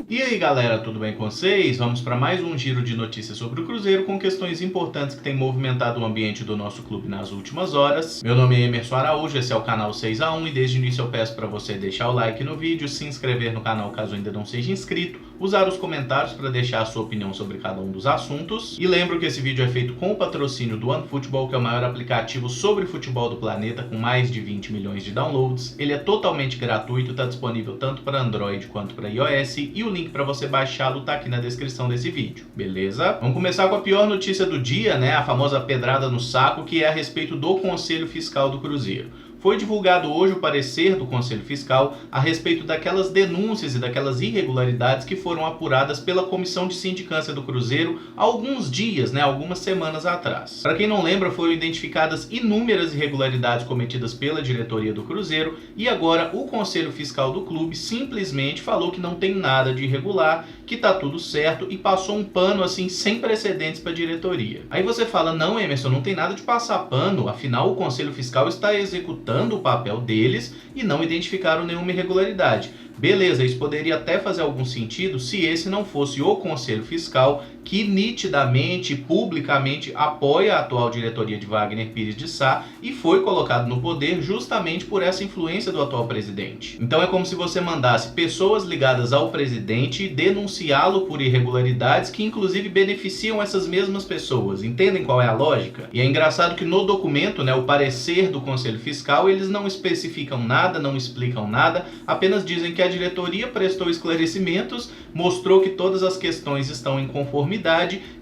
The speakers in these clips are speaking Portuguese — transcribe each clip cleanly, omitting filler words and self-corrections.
E aí galera, tudo bem com vocês? Vamos para mais um giro de notícias sobre o Cruzeiro com questões importantes que têm movimentado o ambiente do nosso clube nas últimas horas. Meu nome é Emerson Araújo, esse é o canal 6x1 e desde o início eu peço para você deixar o like no vídeo, se inscrever no canal caso ainda não seja inscrito, usar os comentários para deixar a sua opinião sobre cada um dos assuntos. E lembro que esse vídeo é feito com o patrocínio do OneFootball, que é o maior aplicativo sobre futebol do planeta com mais de 20 milhões de downloads. Ele é totalmente gratuito, está disponível tanto para Android quanto para iOS e o link para você baixá-lo tá aqui na descrição desse vídeo, beleza? Vamos começar com a pior notícia do dia, né? A famosa pedrada no saco, que é a respeito do Conselho Fiscal do Cruzeiro. Foi divulgado hoje o parecer do Conselho Fiscal a respeito daquelas denúncias e daquelas irregularidades que foram apuradas pela Comissão de Sindicância do Cruzeiro há alguns dias, né, algumas semanas atrás. Para quem não lembra, foram identificadas inúmeras irregularidades cometidas pela diretoria do Cruzeiro e agora o Conselho Fiscal do clube simplesmente falou que não tem nada de irregular, que tá tudo certo e passou um pano assim sem precedentes para a diretoria. Aí você fala, não Emerson, não tem nada de passar pano, afinal o Conselho Fiscal está executando o papel deles e não identificaram nenhuma irregularidade. Beleza, isso poderia até fazer algum sentido se esse não fosse o Conselho Fiscal que nitidamente, publicamente apoia a atual diretoria de Wagner Pires de Sá e foi colocado no poder justamente por essa influência do atual presidente. Então é como se você mandasse pessoas ligadas ao presidente denunciá-lo por irregularidades que inclusive beneficiam essas mesmas pessoas. Entendem qual é a lógica? E é engraçado que no documento, né, o parecer do Conselho Fiscal, eles não especificam nada, não explicam nada, apenas dizem que a diretoria prestou esclarecimentos, mostrou que todas as questões estão em conformidade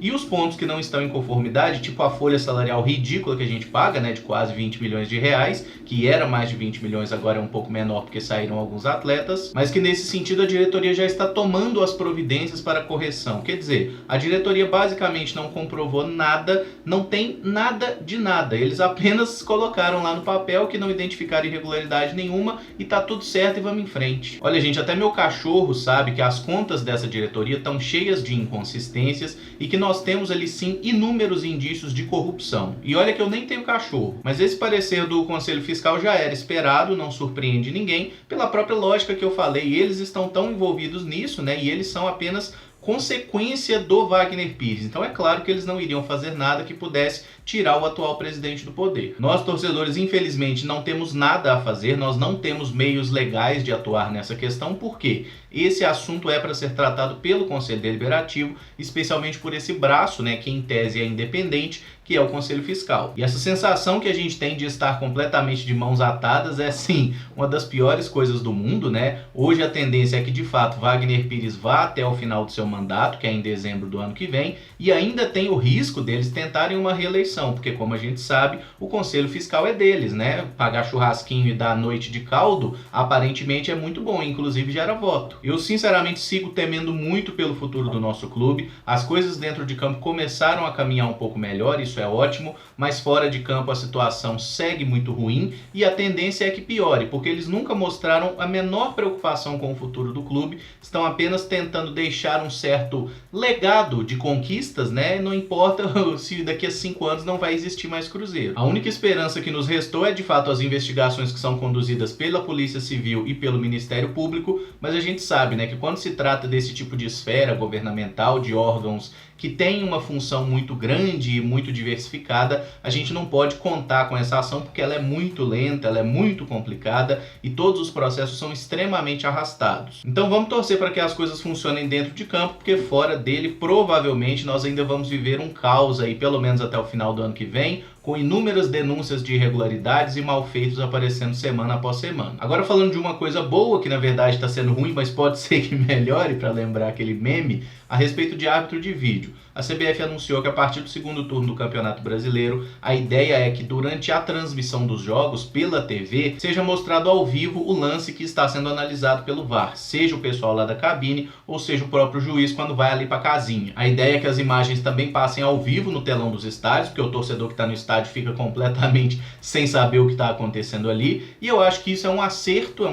e os pontos que não estão em conformidade, tipo a folha salarial ridícula que a gente paga, né, de quase 20 milhões de reais, que era mais de 20 milhões, agora é um pouco menor porque saíram alguns atletas, mas que nesse sentido a diretoria já está tomando as providências para correção. Quer dizer, a diretoria basicamente não comprovou nada, não tem nada de nada, eles apenas colocaram lá no papel que não identificaram irregularidade nenhuma e tá tudo certo e vamos em frente. Olha gente, até meu cachorro sabe que as contas dessa diretoria estão cheias de inconsistências e que nós temos ali sim inúmeros indícios de corrupção. E olha que eu nem tenho cachorro, mas esse parecer do Conselho Fiscal já era esperado, não surpreende ninguém, pela própria lógica que eu falei, eles estão tão envolvidos nisso, né, e eles são apenas consequência do Wagner Pires. Então é claro que eles não iriam fazer nada que pudesse tirar o atual presidente do poder. Nós, torcedores, infelizmente não temos nada a fazer, nós não temos meios legais de atuar nessa questão, porque esse assunto é para ser tratado pelo Conselho Deliberativo, especialmente por esse braço, né, que em tese é independente, que é o Conselho Fiscal. E essa sensação que a gente tem de estar completamente de mãos atadas é, sim, uma das piores coisas do mundo, né? Hoje a tendência é que, de fato, Wagner Pires vá até o final do seu mandato, que é em dezembro do ano que vem, e ainda tem o risco deles tentarem uma reeleição, porque, como a gente sabe, o Conselho Fiscal é deles, né? Pagar churrasquinho e dar noite de caldo, aparentemente é muito bom, inclusive gera voto. Eu, sinceramente, sigo temendo muito pelo futuro do nosso clube. As coisas dentro de campo começaram a caminhar um pouco melhor, isso é ótimo, mas fora de campo a situação segue muito ruim e a tendência é que piore, porque eles nunca mostraram a menor preocupação com o futuro do clube, estão apenas tentando deixar um certo legado de conquistas, né? Não importa se daqui a 5 anos não vai existir mais Cruzeiro. A única esperança que nos restou é de fato as investigações que são conduzidas pela Polícia Civil e pelo Ministério Público, mas a gente sabe, né, que quando se trata desse tipo de esfera governamental, de órgãos que tem uma função muito grande e muito diversificada, a gente não pode contar com essa ação porque ela é muito lenta, ela é muito complicada e todos os processos são extremamente arrastados. Então vamos torcer para que as coisas funcionem dentro de campo, porque fora dele provavelmente nós ainda vamos viver um caos aí, pelo menos até o final do ano que vem, com inúmeras denúncias de irregularidades e malfeitos aparecendo semana após semana. Agora falando de uma coisa boa, que na verdade está sendo ruim, mas pode ser que melhore, para lembrar aquele meme, a respeito de árbitro de vídeo. A CBF anunciou que a partir do segundo turno do Campeonato Brasileiro, a ideia é que durante a transmissão dos jogos pela TV, seja mostrado ao vivo o lance que está sendo analisado pelo VAR, seja o pessoal lá da cabine ou seja o próprio juiz quando vai ali para a casinha. A ideia é que as imagens também passem ao vivo no telão dos estádios, porque o torcedor que está no estádio fica completamente sem saber o que está acontecendo ali, e eu acho que isso é um acerto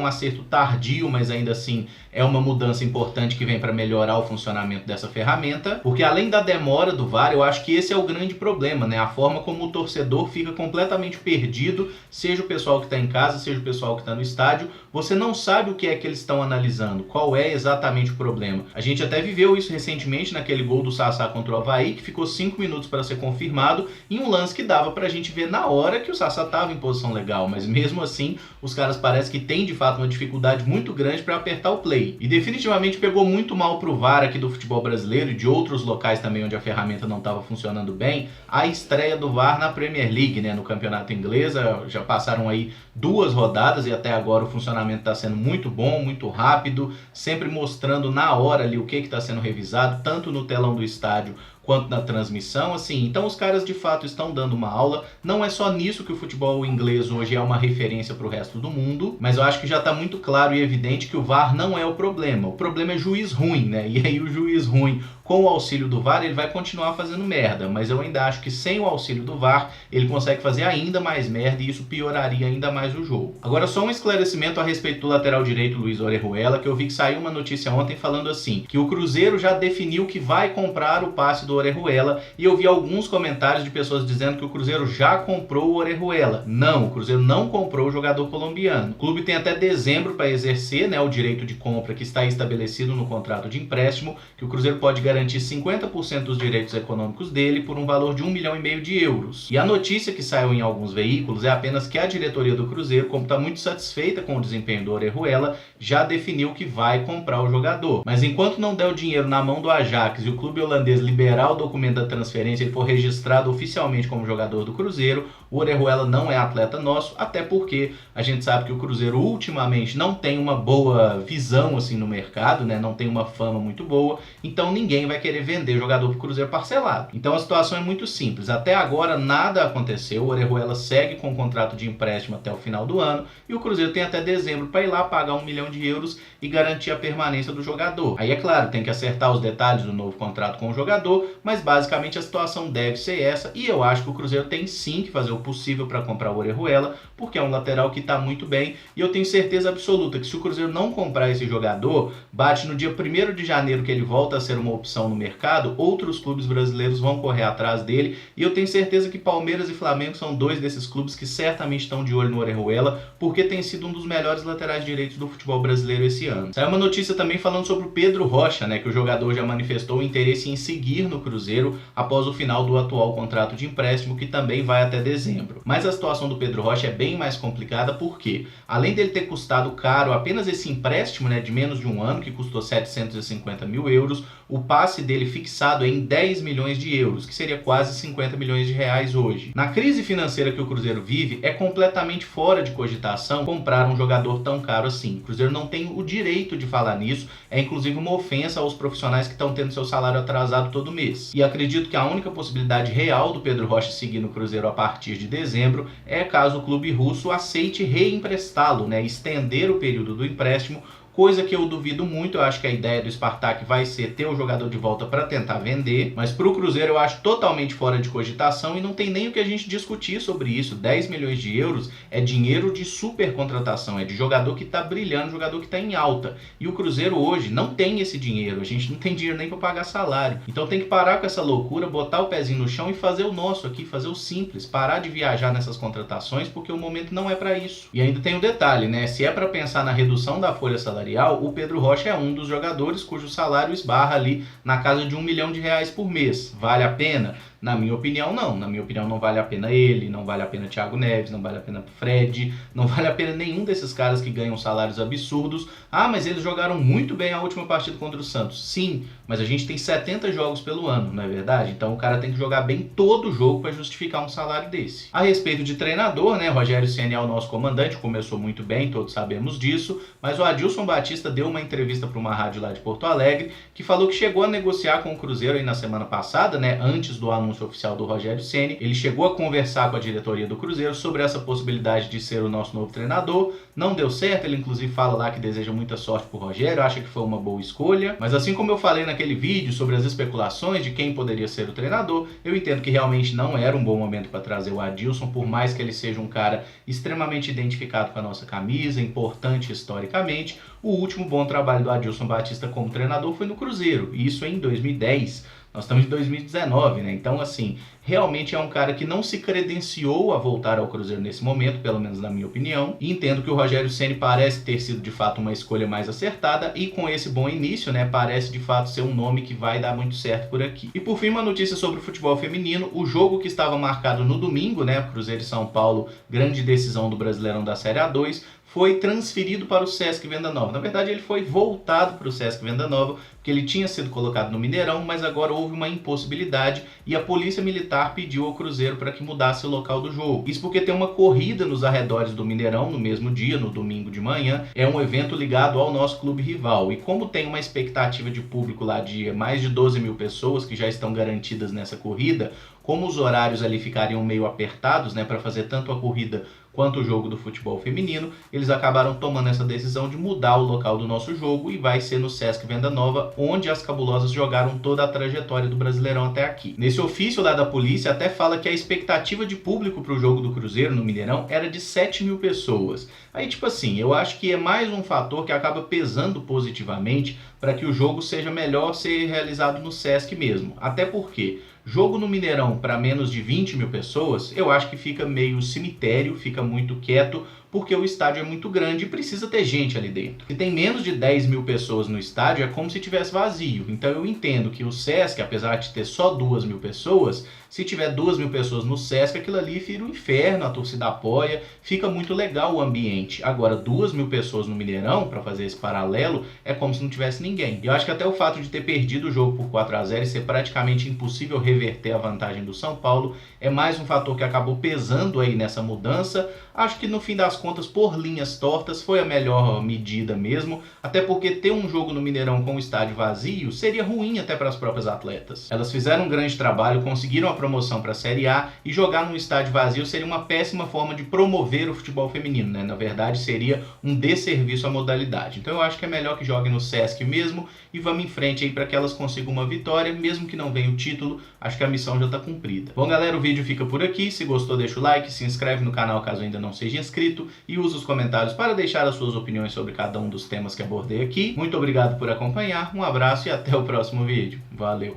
tardio, mas ainda assim é uma mudança importante que vem para melhorar o funcionamento dessa ferramenta, porque além da demora do VAR, eu acho que esse é o grande problema, né? A forma como o torcedor fica completamente perdido, seja o pessoal que está em casa, seja o pessoal que está no estádio, você não sabe o que é que eles estão analisando, qual é exatamente o problema. A gente até viveu isso recentemente naquele gol do Sassá contra o Avaí, que ficou 5 minutos para ser confirmado, em um lance que dava pra gente ver na hora que o Sassá estava em posição legal, mas mesmo assim os caras parecem que têm de fato uma dificuldade muito grande para apertar o play. E definitivamente pegou muito mal pro VAR aqui do futebol brasileiro e de outros locais também onde a ferramenta não estava funcionando bem, a estreia do VAR na Premier League, né, no campeonato inglês. Já passaram aí 2 rodadas e até agora o funcionamento está sendo muito bom, muito rápido, sempre mostrando na hora ali o que está sendo revisado, tanto no telão do estádio quanto na transmissão, assim. Então os caras de fato estão dando uma aula. Não é só nisso que o futebol inglês hoje é uma referência para o resto do mundo, mas eu acho que já está muito claro e evidente que o VAR não é o problema. O problema é juiz ruim, né? E aí o juiz ruim, com o auxílio do VAR, ele vai continuar fazendo merda, mas eu ainda acho que sem o auxílio do VAR, ele consegue fazer ainda mais merda e isso pioraria ainda mais o jogo. Agora, só um esclarecimento a respeito do lateral direito Luiz Orejuela, que eu vi que saiu uma notícia ontem falando assim, que o Cruzeiro já definiu que vai comprar o passe do Orejuela, e eu vi alguns comentários de pessoas dizendo que o Cruzeiro já comprou o Orejuela. Não, o Cruzeiro não comprou o jogador colombiano. O clube tem até dezembro para exercer, né, o direito de compra que está estabelecido no contrato de empréstimo, que o Cruzeiro pode garantir 50% dos direitos econômicos dele por um valor de 1,5 milhão de euros. E a notícia que saiu em alguns veículos é apenas que a diretoria do Cruzeiro, como está muito satisfeita com o desempenho do Orejuela, já definiu que vai comprar o jogador. Mas enquanto não der o dinheiro na mão do Ajax e o clube holandês liberar o documento da transferência e ele for registrado oficialmente como jogador do Cruzeiro, o Orejuela não é atleta nosso, até porque a gente sabe que o Cruzeiro ultimamente não tem uma boa visão assim no mercado, né? Não tem uma fama muito boa, então ninguém vai querer vender jogador pro Cruzeiro parcelado. Então a situação é muito simples. Até agora nada aconteceu, o Orejuela segue com o contrato de empréstimo até o final do ano e o Cruzeiro tem até dezembro para ir lá pagar 1 milhão de euros e garantir a permanência do jogador. Aí é claro, tem que acertar os detalhes do novo contrato com o jogador, mas basicamente a situação deve ser essa e eu acho que o Cruzeiro tem sim que fazer o possível para comprar o Orejuela, porque é um lateral que está muito bem e eu tenho certeza absoluta que se o Cruzeiro não comprar esse jogador, bate no dia 1º de janeiro que ele volta a ser uma opção no mercado, outros clubes brasileiros vão correr atrás dele e eu tenho certeza que Palmeiras e Flamengo são 2 desses clubes que certamente estão de olho no Orejuela, porque tem sido um dos melhores laterais direitos do futebol brasileiro esse ano. Saiu uma notícia também falando sobre o Pedro Rocha, né, que o jogador já manifestou o interesse em seguir no Cruzeiro após o final do atual contrato de empréstimo, que também vai até dezembro. Mas a situação do Pedro Rocha é bem mais complicada porque, além dele ter custado caro apenas esse empréstimo, né, de menos de um ano, que custou 750 mil euros, o passe dele fixado é em 10 milhões de euros, que seria quase 50 milhões de reais hoje. Na crise financeira que o Cruzeiro vive, é completamente fora de cogitação comprar um jogador tão caro assim. O Cruzeiro não tem o direito de falar nisso, é inclusive uma ofensa aos profissionais que estão tendo seu salário atrasado todo mês. E acredito que a única possibilidade real do Pedro Rocha seguir no Cruzeiro a partir de dezembro é caso o clube russo aceite reemprestá-lo, né, estender o período do empréstimo, coisa que eu duvido muito. Eu acho que a ideia do Spartak vai ser ter o jogador de volta para tentar vender, mas para o Cruzeiro eu acho totalmente fora de cogitação e não tem nem o que a gente discutir sobre isso. 10 milhões de euros é dinheiro de super contratação, é de jogador que está brilhando, jogador que está em alta, e o Cruzeiro hoje não tem esse dinheiro, a gente não tem dinheiro nem para pagar salário, então tem que parar com essa loucura, botar o pezinho no chão e fazer o nosso aqui, fazer o simples, parar de viajar nessas contratações, porque o momento não é para isso. E ainda tem um detalhe, né, se é para pensar na redução da folha salarial, o Pedro Rocha é um dos jogadores cujo salário esbarra ali na casa de 1 milhão de reais por mês. Vale a pena? Na minha opinião, não. Na minha opinião, não vale a pena ele, não vale a pena Thiago Neves, não vale a pena Fred, não vale a pena nenhum desses caras que ganham salários absurdos. Ah, mas eles jogaram muito bem a última partida contra o Santos. Sim, mas a gente tem 70 jogos pelo ano, não é verdade? Então o cara tem que jogar bem todo jogo para justificar um salário desse. A respeito de treinador, né, Rogério Ceni é o nosso comandante, começou muito bem, todos sabemos disso, mas o Adilson Batista deu uma entrevista para uma rádio lá de Porto Alegre, que falou que chegou a negociar com o Cruzeiro aí na semana passada, né, antes do anúncio oficial do Rogério Ceni. Ele chegou a conversar com a diretoria do Cruzeiro sobre essa possibilidade de ser o nosso novo treinador. Não deu certo, ele inclusive fala lá que deseja muita sorte pro Rogério, acha que foi uma boa escolha, mas assim como eu falei naquele vídeo sobre as especulações de quem poderia ser o treinador, eu entendo que realmente não era um bom momento para trazer o Adilson, por mais que ele seja um cara extremamente identificado com a nossa camisa, importante historicamente. O último bom trabalho do Adilson Batista como treinador foi no Cruzeiro, e isso em 2010. Nós estamos em 2019, né? Então, assim, realmente é um cara que não se credenciou a voltar ao Cruzeiro nesse momento, pelo menos na minha opinião. E entendo que o Rogério Ceni parece ter sido de fato uma escolha mais acertada e com esse bom início, né, parece de fato ser um nome que vai dar muito certo por aqui. E por fim, uma notícia sobre o futebol feminino. O jogo que estava marcado no domingo, né, Cruzeiro e São Paulo, grande decisão do Brasileirão da Série A2, foi transferido para o Sesc Venda Nova. Na verdade, ele foi voltado para o Sesc Venda Nova, porque ele tinha sido colocado no Mineirão, mas agora houve uma impossibilidade e a Polícia Militar pediu ao Cruzeiro para que mudasse o local do jogo. Isso porque tem uma corrida nos arredores do Mineirão no mesmo dia, no domingo de manhã. É um evento ligado ao nosso clube rival. E como tem uma expectativa de público lá de mais de 12 mil pessoas que já estão garantidas nessa corrida, como os horários ali ficariam meio apertados, né, para fazer tanto a corrida quanto o jogo do futebol feminino, eles acabaram tomando essa decisão de mudar o local do nosso jogo e vai ser no Sesc Venda Nova, onde as cabulosas jogaram toda a trajetória do Brasileirão até aqui. Nesse ofício lá da polícia até fala que a expectativa de público para o jogo do Cruzeiro no Mineirão era de 7 mil pessoas. Aí, tipo assim, eu acho que é mais um fator que acaba pesando positivamente para que o jogo seja melhor ser realizado no Sesc mesmo. Até porque jogo no Mineirão para menos de 20 mil pessoas, eu acho que fica meio cemitério, fica muito quieto, porque o estádio é muito grande e precisa ter gente ali dentro. Se tem menos de 10 mil pessoas no estádio, é como se tivesse vazio. Então eu entendo que o Sesc, apesar de ter só 2 mil pessoas, se tiver 2 mil pessoas no Sesc, aquilo ali vira um inferno, a torcida apoia, fica muito legal o ambiente. Agora, 2 mil pessoas no Mineirão, para fazer esse paralelo, é como se não tivesse ninguém. Eu acho que até o fato de ter perdido o jogo por 4-0 e ser praticamente impossível reverter a vantagem do São Paulo é mais um fator que acabou pesando aí nessa mudança. Acho que no fim das contas, por linhas tortas, foi a melhor medida mesmo, até porque ter um jogo no Mineirão com o estádio vazio seria ruim até para as próprias atletas. Elas fizeram um grande trabalho, conseguiram a promoção para a Série A e jogar num estádio vazio seria uma péssima forma de promover o futebol feminino, né? Na verdade, seria um desserviço à modalidade. Então eu acho que é melhor que joguem no Sesc mesmo e vamos em frente aí para que elas consigam uma vitória, mesmo que não venha o título, acho que a missão já está cumprida. Bom, galera, o vídeo fica por aqui. Se gostou, deixa o like, se inscreve no canal caso ainda não seja inscrito e usa os comentários para deixar as suas opiniões sobre cada um dos temas que abordei aqui. Muito obrigado por acompanhar, um abraço e até o próximo vídeo. Valeu!